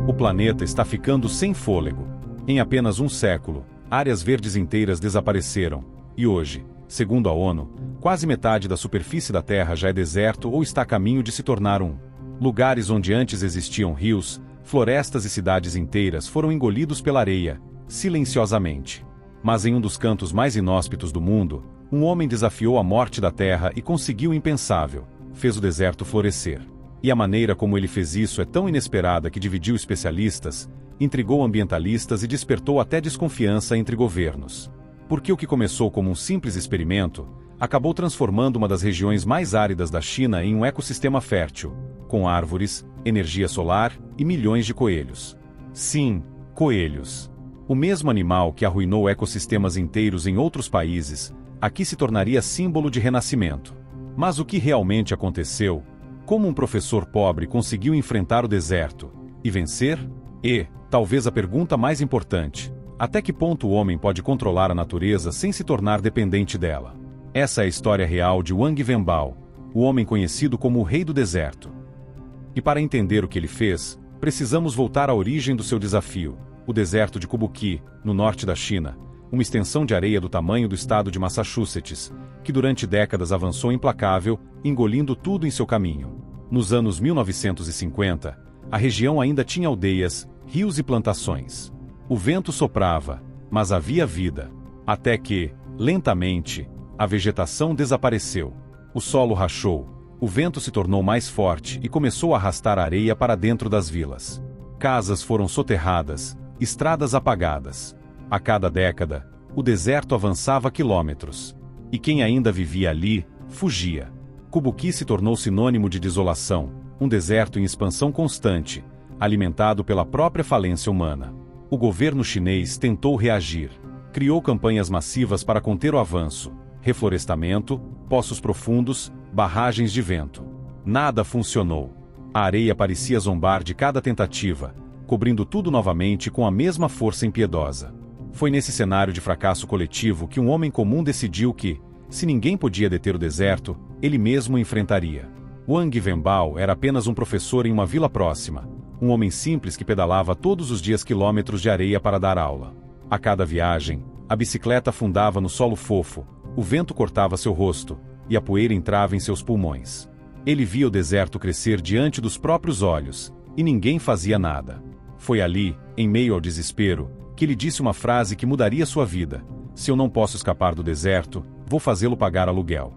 O planeta está ficando sem fôlego. Em apenas um século, áreas verdes inteiras desapareceram, e hoje, segundo a ONU, quase metade da superfície da Terra já é deserto ou está a caminho de se tornar um. Lugares onde antes existiam rios, florestas e cidades inteiras foram engolidos pela areia, silenciosamente. Mas em um dos cantos mais inóspitos do mundo, um homem desafiou a morte da Terra e conseguiu o impensável: fez o deserto florescer. E a maneira como ele fez isso é tão inesperada que dividiu especialistas, intrigou ambientalistas e despertou até desconfiança entre governos. Porque o que começou como um simples experimento, acabou transformando uma das regiões mais áridas da China em um ecossistema fértil, com árvores, energia solar e milhões de coelhos. Sim, coelhos. O mesmo animal que arruinou ecossistemas inteiros em outros países, aqui se tornaria símbolo de renascimento. Mas o que realmente aconteceu? Como um professor pobre conseguiu enfrentar o deserto e vencer? E, talvez a pergunta mais importante, até que ponto o homem pode controlar a natureza sem se tornar dependente dela? Essa é a história real de Wang Wenbao, o homem conhecido como o Rei do Deserto. E para entender o que ele fez, precisamos voltar à origem do seu desafio, o deserto de Kubuqi, no norte da China, uma extensão de areia do tamanho do estado de Massachusetts, que durante décadas avançou implacável, engolindo tudo em seu caminho. Nos anos 1950, a região ainda tinha aldeias, rios e plantações. O vento soprava, mas havia vida. Até que, lentamente, a vegetação desapareceu. O solo rachou, o vento se tornou mais forte e começou a arrastar a areia para dentro das vilas. Casas foram soterradas, estradas apagadas. A cada década, o deserto avançava quilômetros. E quem ainda vivia ali, fugia. Kubuqi se tornou sinônimo de desolação, um deserto em expansão constante, alimentado pela própria falência humana. O governo chinês tentou reagir. Criou campanhas massivas para conter o avanço, reflorestamento, poços profundos, barragens de vento. Nada funcionou. A areia parecia zombar de cada tentativa, cobrindo tudo novamente com a mesma força impiedosa. Foi nesse cenário de fracasso coletivo que um homem comum decidiu que, se ninguém podia deter o deserto, ele mesmo o enfrentaria. Wang Wenbao era apenas um professor em uma vila próxima, um homem simples que pedalava todos os dias quilômetros de areia para dar aula. A cada viagem, a bicicleta afundava no solo fofo, o vento cortava seu rosto, e a poeira entrava em seus pulmões. Ele via o deserto crescer diante dos próprios olhos, e ninguém fazia nada. Foi ali, em meio ao desespero, que ele disse uma frase que mudaria sua vida: se eu não posso escapar do deserto, vou fazê-lo pagar aluguel.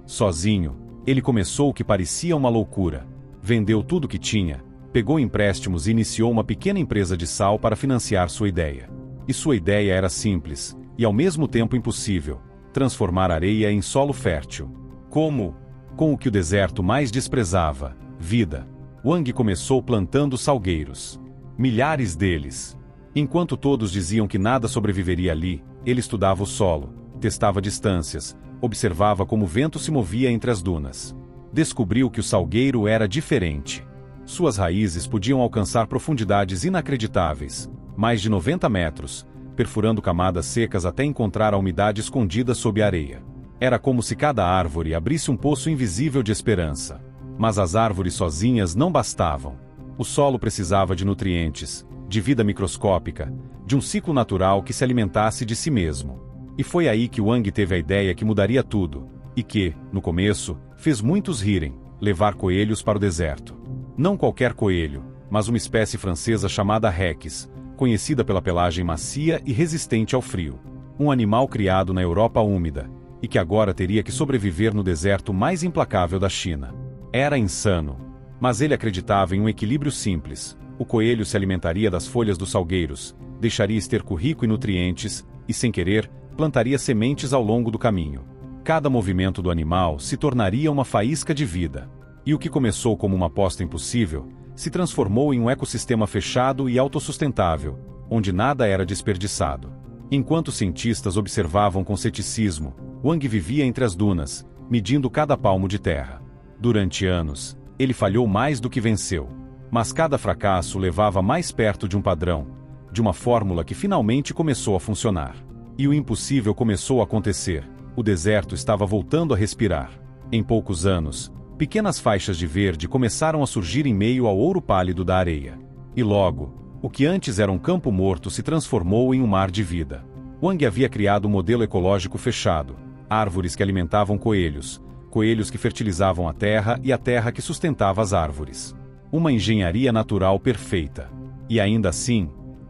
Sozinho, ele começou o que parecia uma loucura. Vendeu tudo o que tinha, pegou empréstimos e iniciou uma pequena empresa de sal para financiar sua ideia. E sua ideia era simples, e ao mesmo tempo impossível: transformar areia em solo fértil. Como? Com o que o deserto mais desprezava: vida. Wang começou plantando salgueiros. Milhares deles. Enquanto todos diziam que nada sobreviveria ali, ele estudava o solo, testava distâncias, observava como o vento se movia entre as dunas. Descobriu que o salgueiro era diferente. Suas raízes podiam alcançar profundidades inacreditáveis, mais de 90 metros, perfurando camadas secas até encontrar a umidade escondida sob a areia. Era como se cada árvore abrisse um poço invisível de esperança. Mas as árvores sozinhas não bastavam. O solo precisava de nutrientes, de vida microscópica, de um ciclo natural que se alimentasse de si mesmo. E foi aí que Wang teve a ideia que mudaria tudo, e que, no começo, fez muitos rirem: levar coelhos para o deserto. Não qualquer coelho, mas uma espécie francesa chamada Rex, conhecida pela pelagem macia e resistente ao frio. Um animal criado na Europa úmida, e que agora teria que sobreviver no deserto mais implacável da China. Era insano. Mas ele acreditava em um equilíbrio simples. O coelho se alimentaria das folhas dos salgueiros, deixaria esterco rico em nutrientes, e sem querer, plantaria sementes ao longo do caminho. Cada movimento do animal se tornaria uma faísca de vida. E o que começou como uma aposta impossível, se transformou em um ecossistema fechado e autossustentável, onde nada era desperdiçado. Enquanto cientistas observavam com ceticismo, Wang vivia entre as dunas, medindo cada palmo de terra. Durante anos, ele falhou mais do que venceu. Mas cada fracasso levava mais perto de um padrão, de uma fórmula que finalmente começou a funcionar. E o impossível começou a acontecer. O deserto estava voltando a respirar. Em poucos anos, pequenas faixas de verde começaram a surgir em meio ao ouro pálido da areia. E logo, o que antes era um campo morto se transformou em um mar de vida. Wang havia criado um modelo ecológico fechado: árvores que alimentavam coelhos, coelhos que fertilizavam a terra e a terra que sustentava as árvores. Uma engenharia natural perfeita. E ainda assim,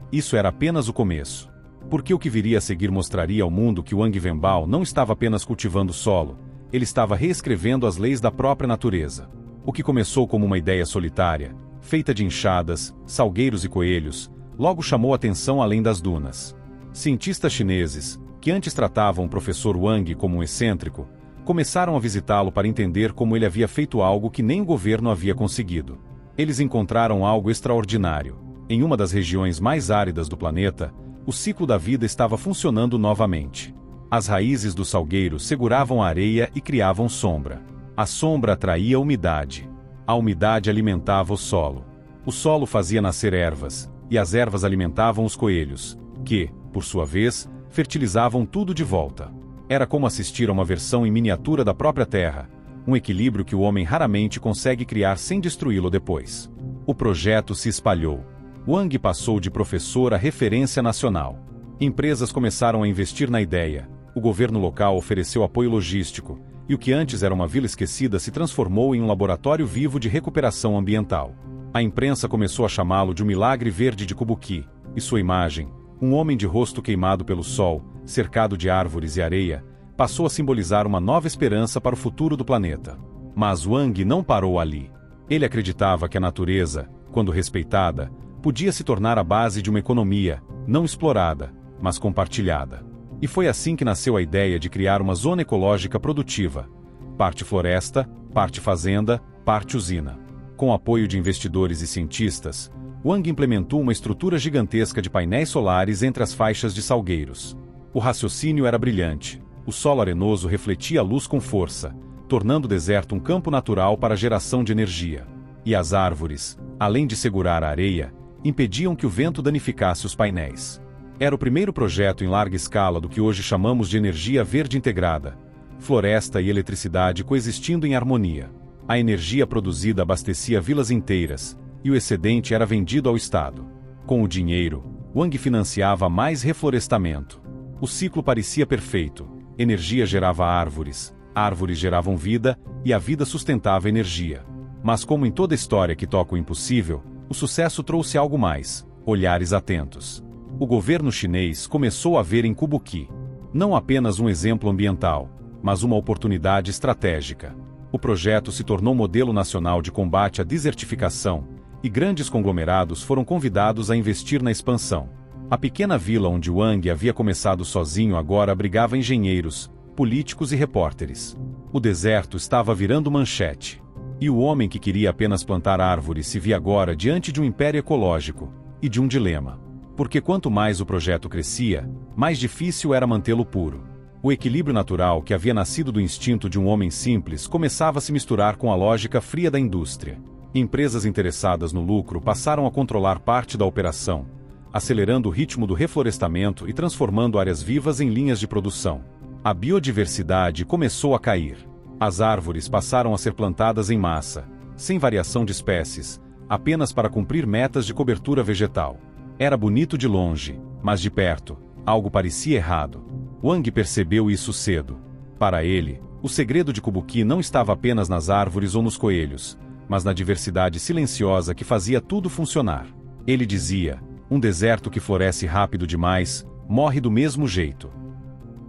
isso era apenas o começo. Porque o que viria a seguir mostraria ao mundo que Wang Wenbao não estava apenas cultivando solo, ele estava reescrevendo as leis da própria natureza. O que começou como uma ideia solitária, feita de enxadas, salgueiros e coelhos, logo chamou atenção além das dunas. Cientistas chineses, que antes tratavam o professor Wang como um excêntrico, começaram a visitá-lo para entender como ele havia feito algo que nem o governo havia conseguido. Eles encontraram algo extraordinário. Em uma das regiões mais áridas do planeta, o ciclo da vida estava funcionando novamente. As raízes dos salgueiros seguravam a areia e criavam sombra. A sombra atraía a umidade. A umidade alimentava o solo fazia nascer ervas, e as ervas alimentavam os coelhos, que, por sua vez, fertilizavam tudo de volta. Era como assistir a uma versão em miniatura da própria terra, um equilíbrio que o homem raramente consegue criar sem destruí-lo depois. O projeto se espalhou. Wang passou de professor a referência nacional. Empresas começaram a investir na ideia, o governo local ofereceu apoio logístico, e o que antes era uma vila esquecida se transformou em um laboratório vivo de recuperação ambiental. A imprensa começou a chamá-lo de um milagre verde de Kubuqi, e sua imagem, um homem de rosto queimado pelo sol, cercado de árvores e areia, passou a simbolizar uma nova esperança para o futuro do planeta. Mas Wang não parou ali. Ele acreditava que a natureza, quando respeitada, podia se tornar a base de uma economia, não explorada, mas compartilhada. E foi assim que nasceu a ideia de criar uma zona ecológica produtiva. Parte floresta, parte fazenda, parte usina. Com o apoio de investidores e cientistas, Wang implementou uma estrutura gigantesca de painéis solares entre as faixas de salgueiros. O raciocínio era brilhante. O solo arenoso refletia a luz com força, tornando o deserto um campo natural para a geração de energia. E as árvores, além de segurar a areia, impediam que o vento danificasse os painéis. Era o primeiro projeto em larga escala do que hoje chamamos de energia verde integrada, floresta e eletricidade coexistindo em harmonia. A energia produzida abastecia vilas inteiras, e o excedente era vendido ao Estado. Com o dinheiro, Wang financiava mais reflorestamento. O ciclo parecia perfeito. Energia gerava árvores, árvores geravam vida, e a vida sustentava a energia. Mas como em toda história que toca o impossível, o sucesso trouxe algo mais: olhares atentos. O governo chinês começou a ver em Kubuqi não apenas um exemplo ambiental, mas uma oportunidade estratégica. O projeto se tornou modelo nacional de combate à desertificação, e grandes conglomerados foram convidados a investir na expansão. A pequena vila onde Wang havia começado sozinho agora abrigava engenheiros, políticos e repórteres. O deserto estava virando manchete. E o homem que queria apenas plantar árvores se via agora diante de um império ecológico, e de um dilema. Porque quanto mais o projeto crescia, mais difícil era mantê-lo puro. O equilíbrio natural que havia nascido do instinto de um homem simples começava a se misturar com a lógica fria da indústria. Empresas interessadas no lucro passaram a controlar parte da operação, acelerando o ritmo do reflorestamento e transformando áreas vivas em linhas de produção. A biodiversidade começou a cair. As árvores passaram a ser plantadas em massa, sem variação de espécies, apenas para cumprir metas de cobertura vegetal. Era bonito de longe, mas de perto, algo parecia errado. Wang percebeu isso cedo. Para ele, o segredo de Kubuqi não estava apenas nas árvores ou nos coelhos, mas na diversidade silenciosa que fazia tudo funcionar. Ele dizia: um deserto que floresce rápido demais, morre do mesmo jeito.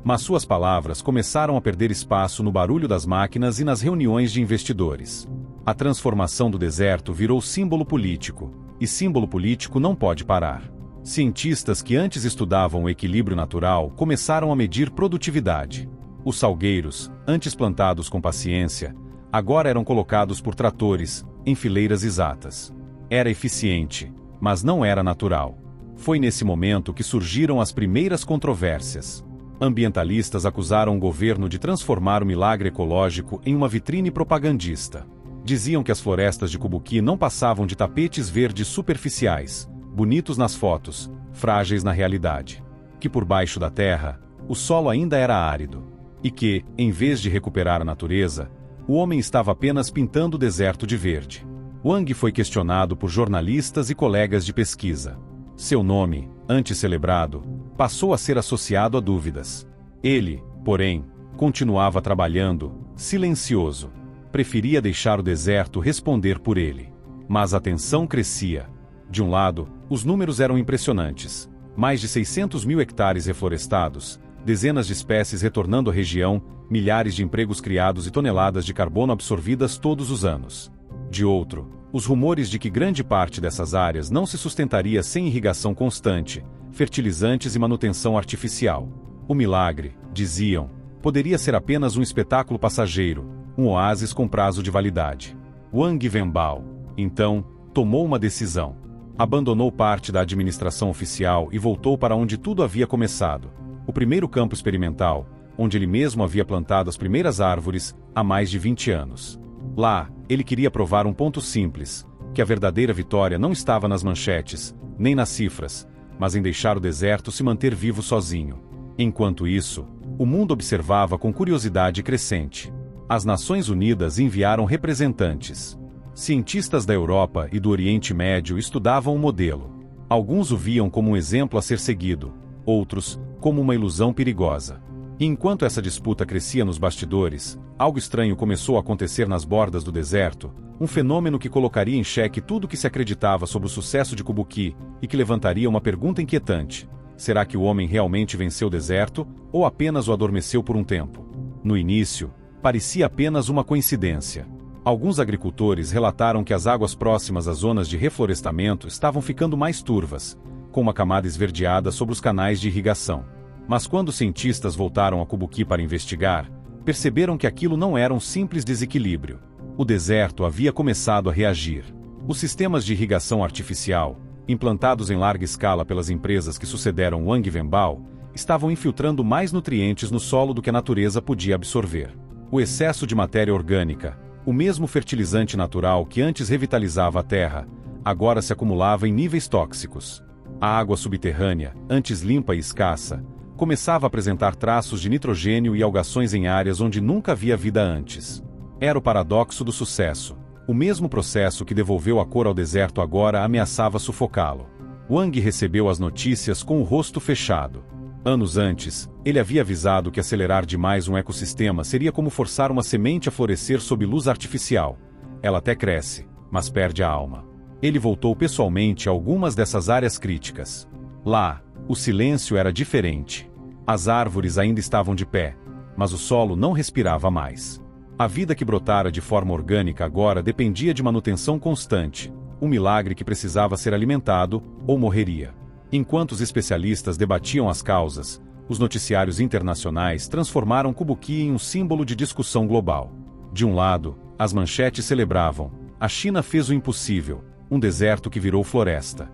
Mas suas palavras começaram a perder espaço no barulho das máquinas e nas reuniões de investidores. A transformação do deserto virou símbolo político, e símbolo político não pode parar. Cientistas que antes estudavam o equilíbrio natural começaram a medir produtividade. Os salgueiros, antes plantados com paciência, agora eram colocados por tratores, em fileiras exatas. Era eficiente, mas não era natural. Foi nesse momento que surgiram as primeiras controvérsias. Ambientalistas acusaram o governo de transformar o milagre ecológico em uma vitrine propagandista. Diziam que as florestas de Kubuqi não passavam de tapetes verdes superficiais, bonitos nas fotos, frágeis na realidade. Que por baixo da terra, o solo ainda era árido. E que, em vez de recuperar a natureza, o homem estava apenas pintando o deserto de verde. Wang foi questionado por jornalistas e colegas de pesquisa. Seu nome, antes celebrado, passou a ser associado a dúvidas. Ele, porém, continuava trabalhando, silencioso. Preferia deixar o deserto responder por ele. Mas a tensão crescia. De um lado, os números eram impressionantes. Mais de 600 mil hectares reflorestados, dezenas de espécies retornando à região, milhares de empregos criados e toneladas de carbono absorvidas todos os anos. De outro, os rumores de que grande parte dessas áreas não se sustentaria sem irrigação constante, fertilizantes e manutenção artificial. O milagre, diziam, poderia ser apenas um espetáculo passageiro, um oásis com prazo de validade. Wang Wenbao, então, tomou uma decisão. Abandonou parte da administração oficial e voltou para onde tudo havia começado, o primeiro campo experimental, onde ele mesmo havia plantado as primeiras árvores há mais de 20 anos. Lá, ele queria provar um ponto simples, que a verdadeira vitória não estava nas manchetes, nem nas cifras, mas em deixar o deserto se manter vivo sozinho. Enquanto isso, o mundo observava com curiosidade crescente. As Nações Unidas enviaram representantes. Cientistas da Europa e do Oriente Médio estudavam o modelo. Alguns o viam como um exemplo a ser seguido, outros, como uma ilusão perigosa. E enquanto essa disputa crescia nos bastidores, algo estranho começou a acontecer nas bordas do deserto, um fenômeno que colocaria em xeque tudo o que se acreditava sobre o sucesso de Kubuqi e que levantaria uma pergunta inquietante: será que o homem realmente venceu o deserto, ou apenas o adormeceu por um tempo? No início, parecia apenas uma coincidência. Alguns agricultores relataram que as águas próximas às zonas de reflorestamento estavam ficando mais turvas, com uma camada esverdeada sobre os canais de irrigação. Mas quando os cientistas voltaram a Kubuqi para investigar, perceberam que aquilo não era um simples desequilíbrio. O deserto havia começado a reagir. Os sistemas de irrigação artificial, implantados em larga escala pelas empresas que sucederam Wang Wenbao, estavam infiltrando mais nutrientes no solo do que a natureza podia absorver. O excesso de matéria orgânica, o mesmo fertilizante natural que antes revitalizava a terra, agora se acumulava em níveis tóxicos. A água subterrânea, antes limpa e escassa, começava a apresentar traços de nitrogênio e algações em áreas onde nunca havia vida antes. Era o paradoxo do sucesso. O mesmo processo que devolveu a cor ao deserto agora ameaçava sufocá-lo. Wang recebeu as notícias com o rosto fechado. Anos antes, ele havia avisado que acelerar demais um ecossistema seria como forçar uma semente a florescer sob luz artificial. Ela até cresce, mas perde a alma. Ele voltou pessoalmente a algumas dessas áreas críticas. Lá, o silêncio era diferente. As árvores ainda estavam de pé, mas o solo não respirava mais. A vida que brotara de forma orgânica agora dependia de manutenção constante, um milagre que precisava ser alimentado, ou morreria. Enquanto os especialistas debatiam as causas, os noticiários internacionais transformaram Kubuqi em um símbolo de discussão global. De um lado, as manchetes celebravam: a China fez o impossível, um deserto que virou floresta.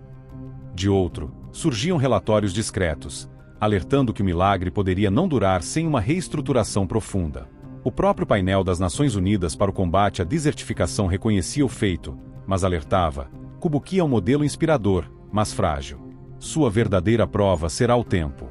De outro, surgiam relatórios discretos, alertando que o milagre poderia não durar sem uma reestruturação profunda. O próprio painel das Nações Unidas para o combate à desertificação reconhecia o feito, mas alertava: Kubuqi é um modelo inspirador, mas frágil. Sua verdadeira prova será o tempo.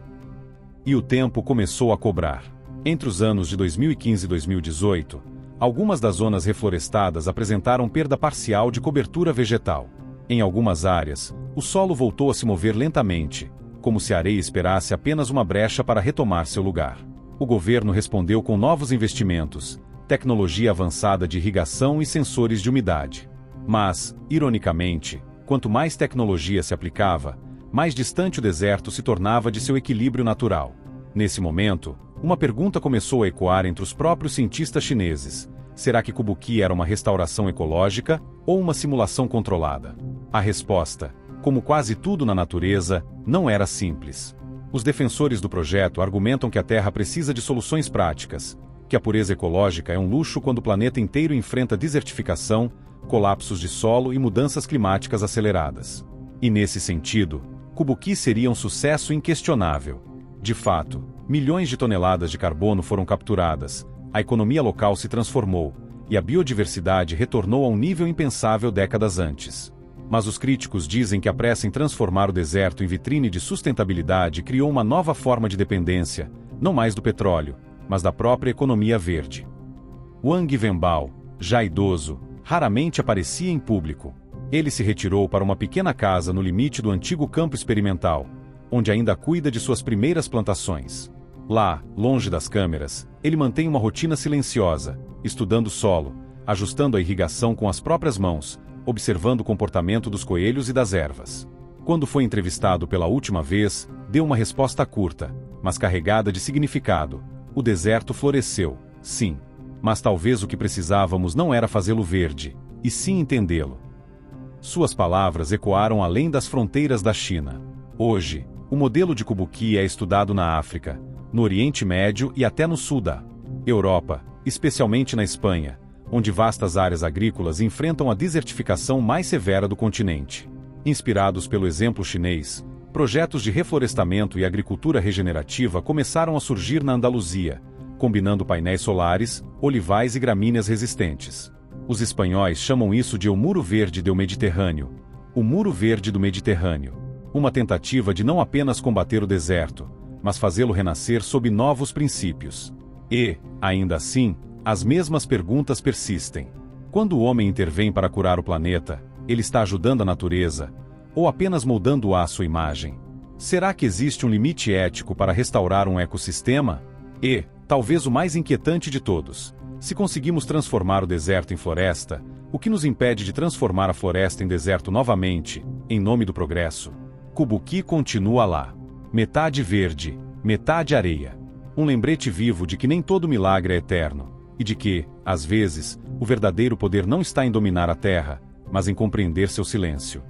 E o tempo começou a cobrar. Entre os anos de 2015 e 2018, algumas das zonas reflorestadas apresentaram perda parcial de cobertura vegetal. Em algumas áreas, o solo voltou a se mover lentamente, como se a areia esperasse apenas uma brecha para retomar seu lugar. O governo respondeu com novos investimentos, tecnologia avançada de irrigação e sensores de umidade. Mas, ironicamente, quanto mais tecnologia se aplicava, mais distante o deserto se tornava de seu equilíbrio natural. Nesse momento, uma pergunta começou a ecoar entre os próprios cientistas chineses: será que Kubuqi era uma restauração ecológica ou uma simulação controlada? A resposta, como quase tudo na natureza, não era simples. Os defensores do projeto argumentam que a Terra precisa de soluções práticas, que a pureza ecológica é um luxo quando o planeta inteiro enfrenta desertificação, colapsos de solo e mudanças climáticas aceleradas. E nesse sentido, Kubuqi seria um sucesso inquestionável. De fato, milhões de toneladas de carbono foram capturadas, a economia local se transformou, e a biodiversidade retornou a um nível impensável décadas antes. Mas os críticos dizem que a pressa em transformar o deserto em vitrine de sustentabilidade criou uma nova forma de dependência, não mais do petróleo, mas da própria economia verde. Wang Wenbao, já idoso, raramente aparecia em público. Ele se retirou para uma pequena casa no limite do antigo campo experimental, onde ainda cuida de suas primeiras plantações. Lá, longe das câmeras, ele mantém uma rotina silenciosa, estudando o solo, ajustando a irrigação com as próprias mãos, observando o comportamento dos coelhos e das ervas. Quando foi entrevistado pela última vez, deu uma resposta curta, mas carregada de significado. O deserto floresceu, sim. Mas talvez o que precisávamos não era fazê-lo verde, e sim entendê-lo. Suas palavras ecoaram além das fronteiras da China. Hoje, o modelo de Kubuki é estudado na África, no Oriente Médio e até no sul da Europa, especialmente na Espanha, onde vastas áreas agrícolas enfrentam a desertificação mais severa do continente. Inspirados pelo exemplo chinês, projetos de reflorestamento e agricultura regenerativa começaram a surgir na Andaluzia, combinando painéis solares, olivais e gramíneas resistentes. Os espanhóis chamam isso de o Muro Verde do Mediterrâneo, o Muro Verde do Mediterrâneo, uma tentativa de não apenas combater o deserto, mas fazê-lo renascer sob novos princípios. E, ainda assim, as mesmas perguntas persistem. Quando o homem intervém para curar o planeta, ele está ajudando a natureza, ou apenas moldando-a à sua imagem? Será que existe um limite ético para restaurar um ecossistema? E, talvez o mais inquietante de todos, se conseguimos transformar o deserto em floresta, o que nos impede de transformar a floresta em deserto novamente, em nome do progresso? Kubuki continua lá. Metade verde, metade areia. Um lembrete vivo de que nem todo milagre é eterno, e de que, às vezes, o verdadeiro poder não está em dominar a terra, mas em compreender seu silêncio.